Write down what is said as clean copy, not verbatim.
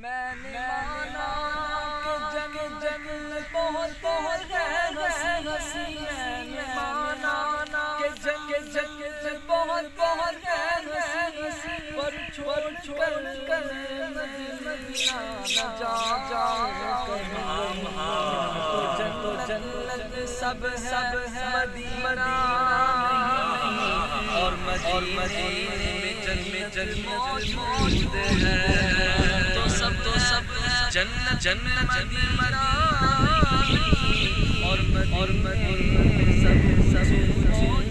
میں نے مانا کہ جنت بہت ہے ہنسی، میں نے مانا کہ جنت بہت ہے ہنسی، پر چھوڑ کر مدینہ نہ جا تو جنت سب ہے مدینہ اور مدینے میں جنت موجود ہے، تو سب جنت مدینہ اور مدینے سب موجود